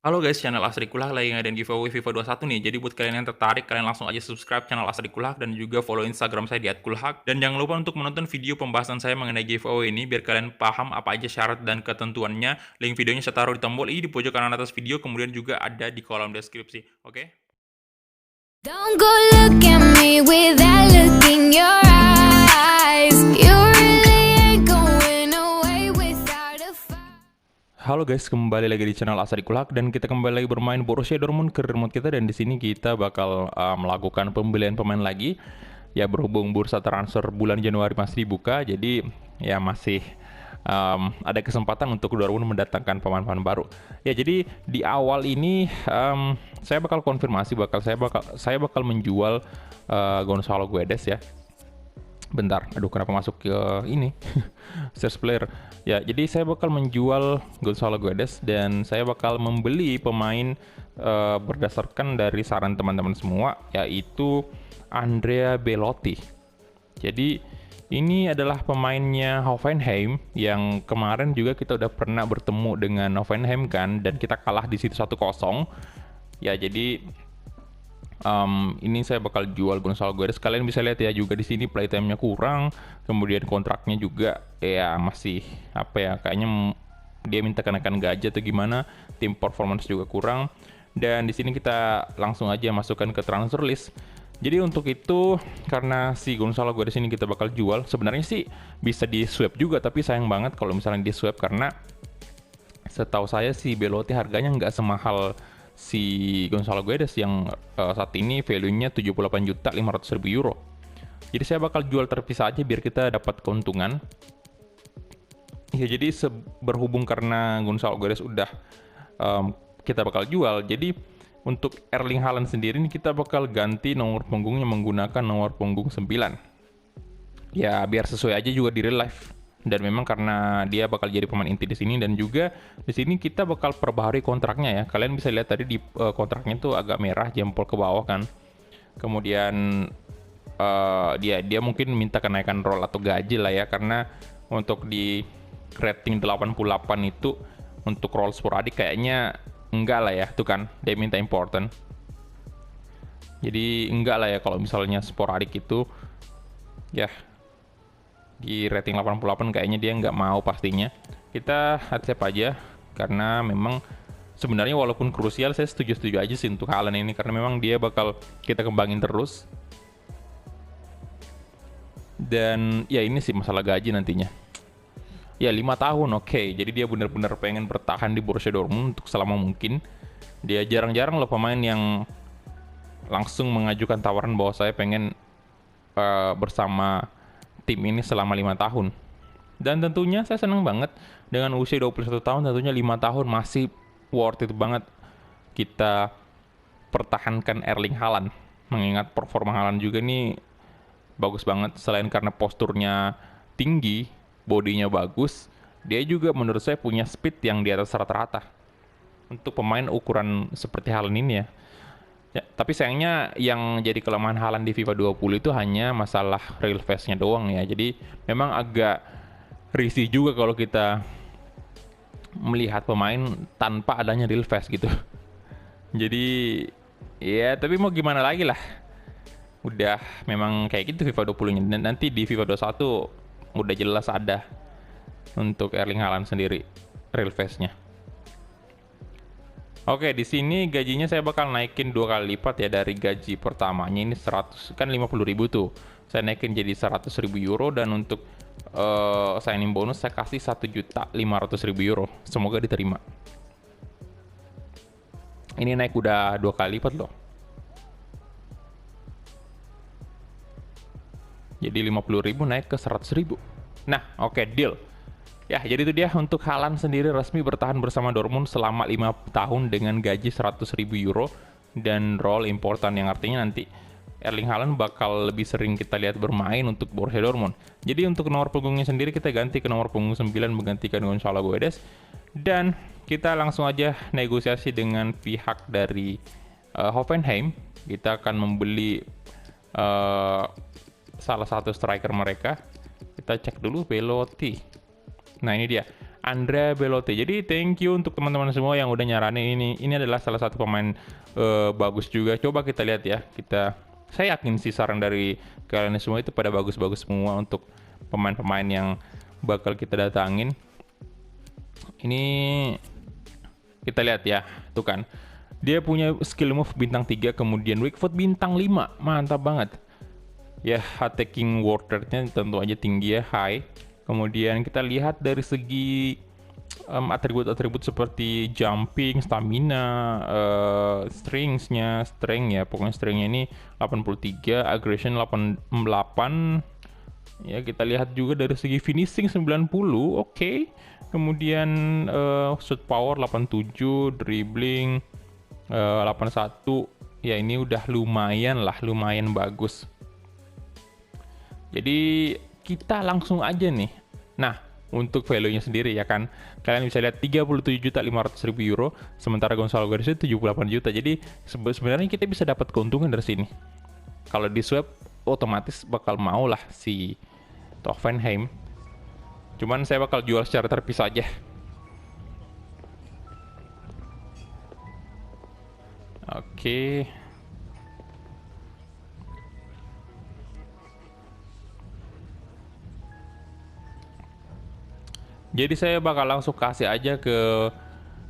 Halo guys, channel Asri Kulak lagi ngadain giveaway FIFA 21 nih. Jadi buat kalian yang tertarik, kalian langsung aja subscribe channel Asri Kulak dan juga follow Instagram saya di @kulhak. Dan jangan lupa untuk menonton video pembahasan saya mengenai giveaway ini biar kalian paham apa aja syarat dan ketentuannya. Link videonya saya taruh di tombol i di pojok kanan atas video, kemudian juga ada di kolom deskripsi. Oke? Don't go look at me with that look in your eyes. You really ain't going away without a fight. Halo guys, kembali lagi di channel Asri Kulak dan kita kembali lagi bermain Borussia Dortmund ke remote kita, dan di sini kita bakal melakukan pembelian pemain lagi. Ya, berhubung bursa transfer bulan Januari masih dibuka, jadi ya masih ada kesempatan untuk Dortmund mendatangkan pemain-pemain baru. Ya, jadi di awal ini saya bakal konfirmasi, saya bakal menjual Gonzalo Guedes ya. Bentar, aduh kenapa masuk ke ini search player. Ya, jadi saya bakal menjual Gonzalo Guedes dan saya bakal membeli pemain berdasarkan dari saran teman-teman semua, yaitu Andrea Belotti. Jadi ini adalah pemainnya Hoffenheim yang kemarin juga kita udah pernah bertemu dengan Hoffenheim kan, dan kita kalah di situ 1-0. Ya, jadi ini saya bakal jual Gonzalo Guedes. Kalian bisa lihat ya juga di sini playtime-nya kurang, kemudian kontraknya juga ya masih apa ya, kayaknya dia minta kenaikan gaji atau gimana, tim performance juga kurang. Dan di sini kita langsung aja masukkan ke transfer list. Jadi untuk itu, karena si Gonzalo Guedes ini kita bakal jual, sebenarnya sih bisa di swap juga, tapi sayang banget kalau misalnya di swap karena setahu saya si Belotti harganya nggak semahal si Gonzalo Guedes yang saat ini value-nya 78.500.000 euro. Jadi saya bakal jual terpisah aja biar kita dapat keuntungan. Ya, jadi berhubung karena Gonzalo Guedes udah kita bakal jual, jadi untuk Erling Haaland sendiri ini kita bakal ganti nomor punggungnya menggunakan nomor punggung 9. Ya, biar sesuai aja juga di real life. Dan memang karena dia bakal jadi pemain inti di sini, dan juga di sini kita bakal perbaharui kontraknya ya. Kalian bisa lihat tadi di kontraknya tuh agak merah jempol ke bawah kan. Kemudian dia mungkin minta kenaikan role atau gaji lah ya, karena untuk di rating 88 itu untuk role sporadik kayaknya enggak lah ya, tuh kan dia minta important. Jadi enggak lah ya kalau misalnya sporadik itu ya di rating 88 kayaknya dia nggak mau pastinya. Kita accept aja karena memang sebenarnya walaupun krusial saya setuju-setuju aja sih untuk Haaland ini, karena memang dia bakal kita kembangin terus. Dan ya ini sih masalah gaji nantinya. Ya 5 tahun oke. Jadi dia benar-benar pengen bertahan di Borussia Dortmund untuk selama mungkin. Dia jarang-jarang loh pemain yang langsung mengajukan tawaran bahwa saya pengen bersama tim ini selama 5 tahun. Dan tentunya saya senang banget dengan usia 21 tahun, tentunya 5 tahun masih worth it banget kita pertahankan Erling Haaland. Mengingat performa Haaland juga nih bagus banget, selain karena posturnya tinggi, bodinya bagus, dia juga menurut saya punya speed yang di atas rata-rata untuk pemain ukuran seperti Haaland ini ya. Ya, tapi sayangnya yang jadi kelemahan Haaland di FIFA 20 itu hanya masalah real face-nya doang ya. Jadi memang agak risih juga kalau kita melihat pemain tanpa adanya real face gitu. Jadi ya tapi mau gimana lagi lah. Udah memang kayak gitu FIFA 20-nya. Dan nanti di FIFA 21 udah jelas ada untuk Erling Haaland sendiri real face-nya. Oke, di sini gajinya saya bakal naikin 2 kali lipat ya dari gaji pertamanya. Ini 100 kan 50.000 tuh. Saya naikin jadi 100.000 euro, dan untuk signing bonus saya kasih 1.500.000 euro. Semoga diterima. Ini naik udah 2 kali lipat loh. Jadi 50.000 naik ke 100.000. Nah, oke, deal. Ya, jadi itu dia untuk Haaland sendiri resmi bertahan bersama Dortmund selama 5 tahun dengan gaji 100.000 euro dan role important, yang artinya nanti Erling Haaland bakal lebih sering kita lihat bermain untuk Borussia Dortmund. Jadi untuk nomor punggungnya sendiri kita ganti ke nomor punggung 9 menggantikan Gonzalo Guedes, dan kita langsung aja negosiasi dengan pihak dari Hoffenheim. Kita akan membeli salah satu striker mereka. Kita cek dulu Belotti. Nah ini dia, Andrea Belotti. Jadi thank you untuk teman-teman semua yang udah nyaranin ini. Ini adalah salah satu pemain bagus juga. Coba kita lihat ya. Saya yakin sih saran dari kalian semua itu pada bagus-bagus semua untuk pemain-pemain yang bakal kita datangin. Ini kita lihat ya, tuh kan. Dia punya skill move bintang 3, kemudian weak foot bintang 5. Mantap banget. Ya, attacking word rate-nya tentu aja tinggi ya, high. Kemudian kita lihat dari segi atribut-atribut seperti jumping, stamina, strength ya, pokoknya strength-nya ini 83, aggression 88. Ya, kita lihat juga dari segi finishing 90, oke. Kemudian shoot power 87, dribbling 81. Ya, ini udah lumayan bagus. Jadi kita langsung aja nih. Nah, untuk value-nya sendiri ya kan, kalian bisa lihat 37.500.000 euro, sementara Gonzalo Guedes itu 78 juta. Jadi sebenarnya kita bisa dapat keuntungan dari sini. Kalau di swap, otomatis bakal mau lah si Hoffenheim. Cuman saya bakal jual secara terpisah aja. Oke. Jadi saya bakal langsung kasih aja ke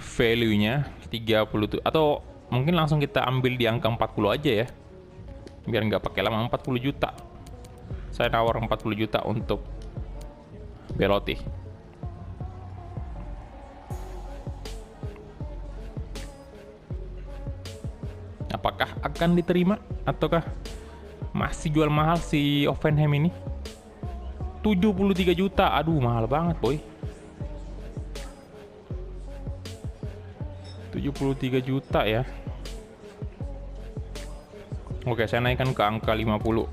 value-nya 30 atau mungkin langsung kita ambil di angka 40 aja ya. Biar nggak pakai lama, 40 juta. Saya nawar 40 juta untuk Belotti. Apakah akan diterima ataukah masih jual mahal si Hoffenheim ini? 73 juta. Aduh, mahal banget, boy. 73 juta ya. Oke, saya naikkan ke angka 50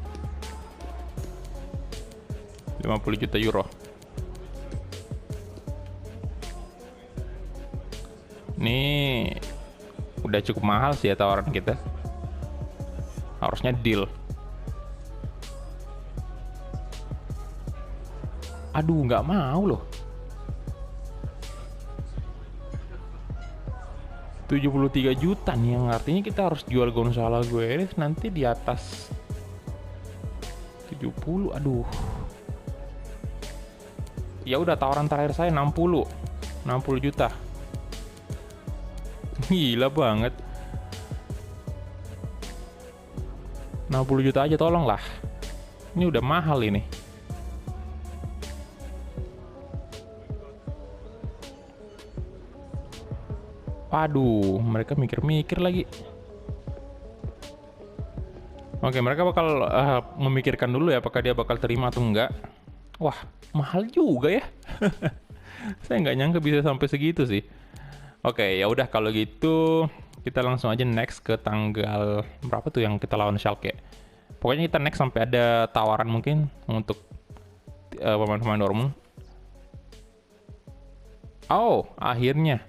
juta euro. Ini udah cukup mahal sih ya tawaran kita. Harusnya deal. Aduh, nggak mau loh. 73 juta nih, yang artinya kita harus jual Gonzalo Guedes nanti di atas 70. Aduh. Ya udah, tawaran terakhir saya 60 juta. Gila banget. 60 juta aja, tolonglah. Ini udah mahal ini. Waduh, mereka mikir-mikir lagi. Oke, mereka bakal memikirkan dulu ya apakah dia bakal terima atau enggak. Wah, mahal juga ya. Saya nggak nyangka bisa sampai segitu sih. Oke, ya udah kalau gitu kita langsung aja next ke tanggal berapa tuh yang kita lawan Schalke. Pokoknya kita next sampai ada tawaran mungkin untuk pemain-pemain Dortmund. Oh, akhirnya.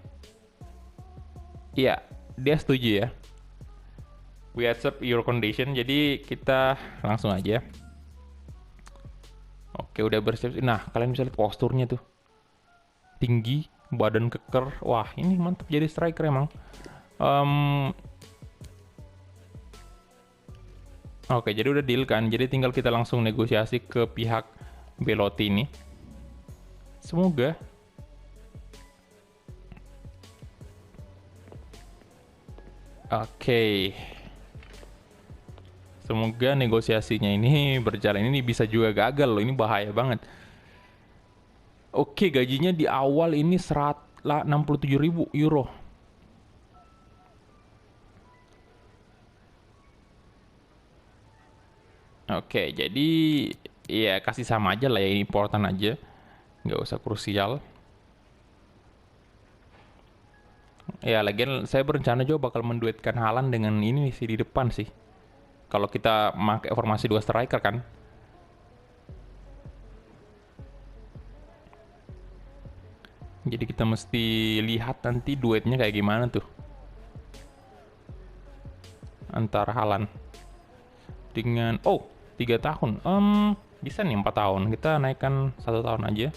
Iya, dia setuju ya. We accept your condition. Jadi kita langsung aja. Oke, udah bersiap. Nah, kalian bisa lihat posturnya tuh. Tinggi, badan keker. Wah, ini mantap jadi striker emang. Oke, jadi udah deal kan. Jadi tinggal kita langsung negosiasi ke pihak Belotti ini. Semoga. Oke. Semoga negosiasinya ini berjalan. Ini bisa juga gagal loh. Ini bahaya banget. Oke, gajinya di awal ini 67.000 euro. Oke, jadi ya kasih sama aja lah ya, important aja. Nggak usah krusial. Ya, lagian saya berencana juga bakal menduetkan Haaland dengan ini sih di depan sih. Kalau kita pakai formasi 2 striker kan. Jadi kita mesti lihat nanti duetnya kayak gimana tuh. Antara Haaland dengan 3 tahun. Bisa nih 4 tahun. Kita naikkan 1 tahun aja.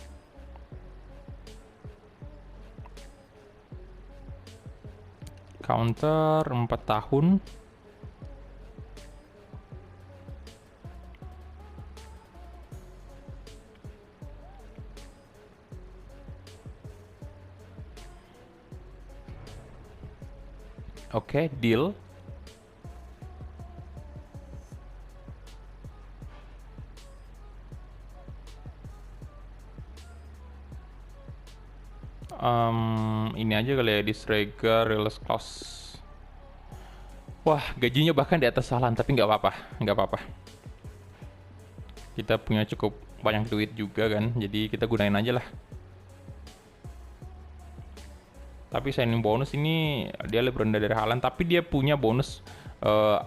Counter 4 tahun. Oke, deal. Ini aja kali ya, disregard, release clause. Wah, gajinya bahkan di atas Haaland, tapi nggak apa-apa, nggak apa-apa. Kita punya cukup banyak duit juga kan, jadi kita gunain aja lah. Tapi signing bonus ini dia lebih rendah dari Haaland, tapi dia punya bonus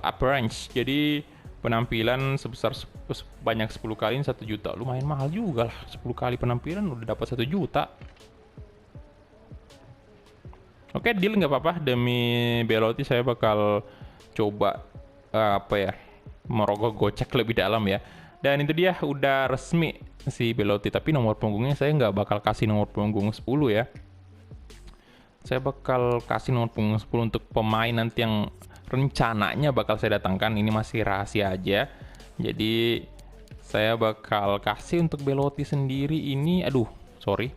appearance. Jadi penampilan sebesar banyak 10 kali 1 juta. Lumayan mahal juga lah, 10 kali penampilan udah dapat 1 juta. Oke, deal nggak apa-apa. Demi Belotti saya bakal coba merogoh gocek lebih dalam ya. Dan itu dia udah resmi si Belotti. Tapi nomor punggungnya saya nggak bakal kasih nomor punggung 10 ya. Saya bakal kasih nomor punggung 10 untuk pemain nanti yang rencananya bakal saya datangkan. Ini masih rahasia aja. Jadi saya bakal kasih untuk Belotti sendiri ini. Aduh, sorry.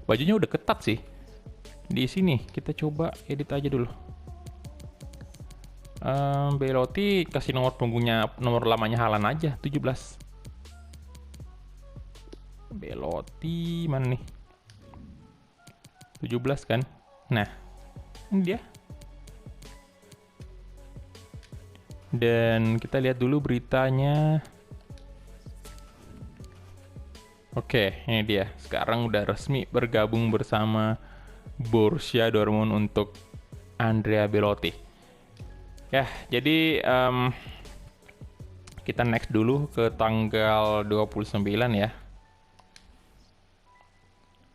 Bajunya udah ketat sih. Di sini kita coba edit aja dulu. Belotti kasih nomor punggungnya, nomor lamanya Haaland aja, 17. Belotti mana nih? 17 kan? Nah, ini dia. Dan kita lihat dulu beritanya. Oke, ini dia. Sekarang udah resmi bergabung bersama Borussia Dortmund untuk Andrea Belotti. Ya, jadi kita next dulu ke tanggal 29 ya.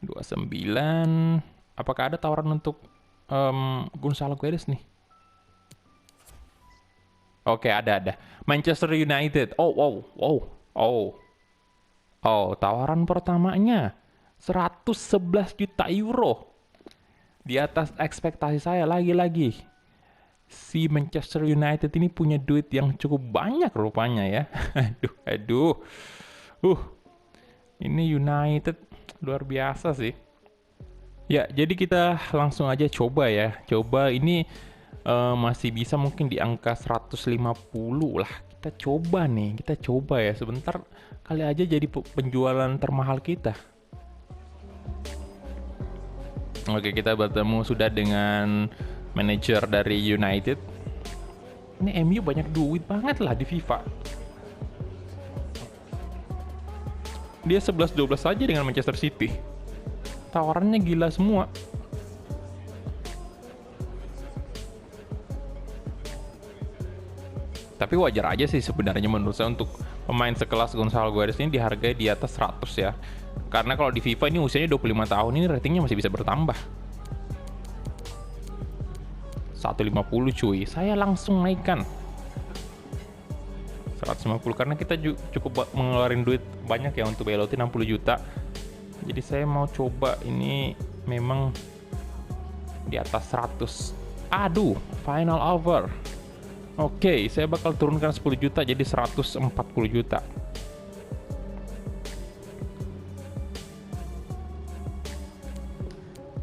29. Apakah ada tawaran untuk Gonzalo Guedes nih? Oke, ada. Manchester United. Tawaran pertamanya 111 juta euro. Di atas ekspektasi saya lagi-lagi. Si Manchester United ini punya duit yang cukup banyak rupanya ya. Aduh. Ini United luar biasa sih. Ya, jadi kita langsung aja coba ya. Coba ini masih bisa mungkin di angka 150 lah. Kita coba ya. Sebentar kali aja jadi penjualan termahal kita. Oke, kita bertemu sudah dengan manajer dari United. Ini MU banyak duit banget lah di FIFA. Dia 11-12 aja dengan Manchester City. Tawarannya gila semua. Tapi wajar aja sih sebenarnya menurut saya untuk pemain sekelas Gonzalo Guedes ini dihargai di atas 100 ya. Karena kalau di FIFA ini usianya 25 tahun, ini ratingnya masih bisa bertambah. 150 cuy, saya langsung naikkan 150 karena kita cukup mengeluarin duit banyak ya untuk Belotti 60 juta. Jadi saya mau coba ini memang di atas 100. Aduh, final offer. Oke, saya bakal turunkan 10 juta jadi 140 juta.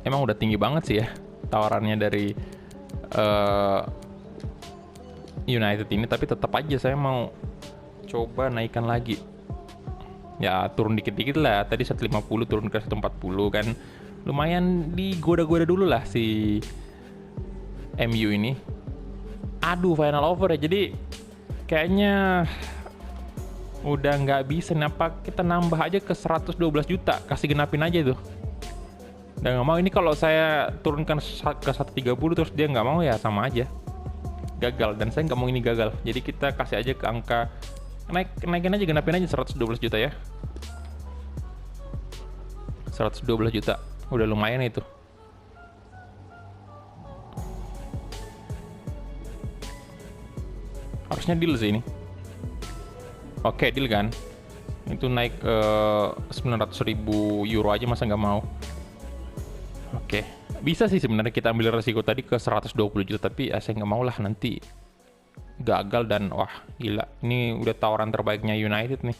Emang udah tinggi banget sih ya tawarannya dari United ini, tapi tetap aja saya mau coba naikkan lagi. Ya turun dikit-dikit lah, tadi 150 turun ke 140 kan. Lumayan digoda-goda dulu lah si MU ini. Aduh, final offer ya, jadi kayaknya udah nggak bisa. Kenapa kita nambah aja ke 112 juta, kasih genapin aja tuh. Dan nggak mau, ini kalau saya turunkan ke 130 terus dia nggak mau ya sama aja gagal, dan saya nggak mau ini gagal. Jadi kita kasih aja ke angka naikin aja, genapin aja 112 juta ya. 112 juta udah lumayan itu. Harusnya deal sih ini. Oke, deal kan. Itu naik 900.000 euro aja, masa nggak mau. Oke, bisa sih sebenarnya kita ambil resiko tadi ke 120 juta, tapi saya nggak mau lah nanti gagal dan wah gila, ini udah tawaran terbaiknya United nih,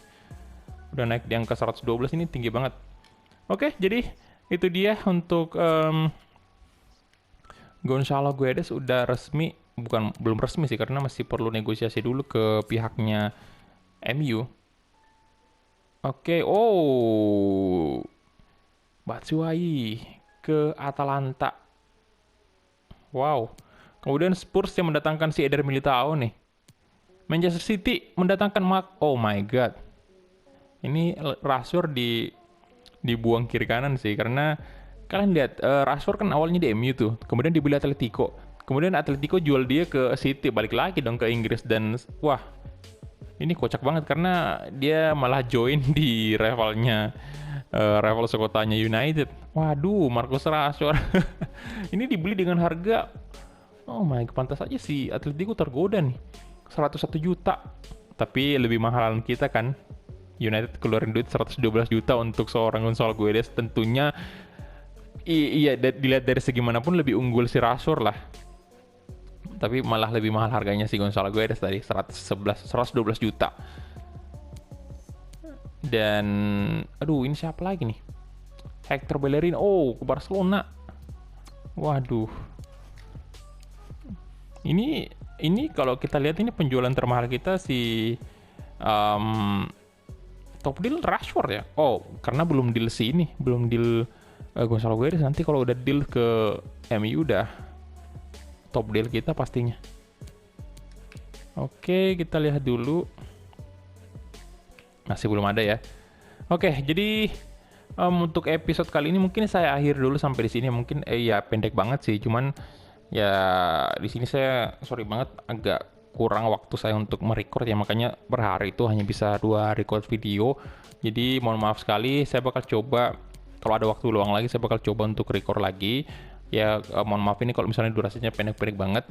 udah naik di angka 112, ini tinggi banget. Oke, jadi itu dia untuk Gonzalo Guedes udah resmi, belum resmi sih karena masih perlu negosiasi dulu ke pihaknya MU. Oke, Batshuayi ke Atalanta. Wow. Kemudian Spurs yang mendatangkan si Eder Militao nih. Manchester City mendatangkan oh my god. Ini Rashford dibuang kiri kanan sih, karena kalian lihat Rashford kan awalnya di MU tuh, kemudian dibeli Atletico. Kemudian Atletico jual dia ke City, balik lagi dong ke Inggris, dan wah, ini kocak banget karena dia malah join di rivalnya rival sekotanya United. Waduh, Marcus Rashford. Ini dibeli dengan harga, oh my god, pantas aja si Atletico tergoda nih. 101 juta. Tapi lebih mahalan kita kan. United keluarin duit 112 juta untuk seorang Gonzalo Guedes. Tentunya iya, dilihat dari segi manapun lebih unggul si Rashford lah. Tapi malah lebih mahal harganya si Gonzalo Guedes tadi, 112 juta. Dan aduh, ini siapa lagi nih? Hector Bellerin, ke Barcelona. Waduh. Ini kalau kita lihat, ini penjualan termahal kita si top deal Rashford ya. Karena belum deal belum deal Gonzalo Guedes. Nanti kalau udah deal ke MU udah top deal kita pastinya. Oke, kita lihat dulu. Masih belum ada ya. Oke, jadi untuk episode kali ini mungkin saya akhir dulu sampai di sini. Mungkin ya pendek banget sih, cuman ya di sini saya sorry banget agak kurang waktu saya untuk merecord ya, makanya per hari itu hanya bisa 2 record video. Jadi mohon maaf sekali, saya bakal coba kalau ada waktu luang lagi saya bakal coba untuk record lagi. Ya mohon maaf ini kalau misalnya durasinya pendek-pendek banget.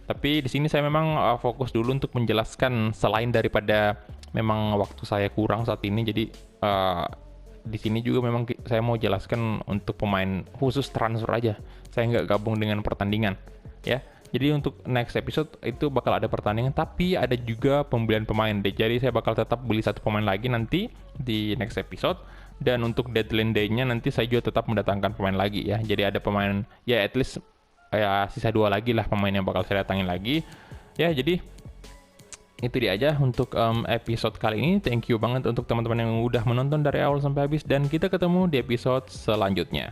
Tapi di sini saya memang fokus dulu untuk menjelaskan selain daripada memang waktu saya kurang saat ini. Jadi di sini juga memang saya mau jelaskan untuk pemain khusus transfer aja. Saya nggak gabung dengan pertandingan ya. Jadi untuk next episode itu bakal ada pertandingan, tapi ada juga pembelian pemain. Jadi saya bakal tetap beli 1 pemain lagi nanti di next episode. Dan untuk deadline day-nya nanti saya juga tetap mendatangkan pemain lagi ya. Jadi ada pemain ya at least ya sisa 2 lagi lah pemain yang bakal saya datangin lagi. Ya jadi itu dia aja untuk episode kali ini. Thank you banget untuk teman-teman yang udah menonton dari awal sampai habis. Dan kita ketemu di episode selanjutnya.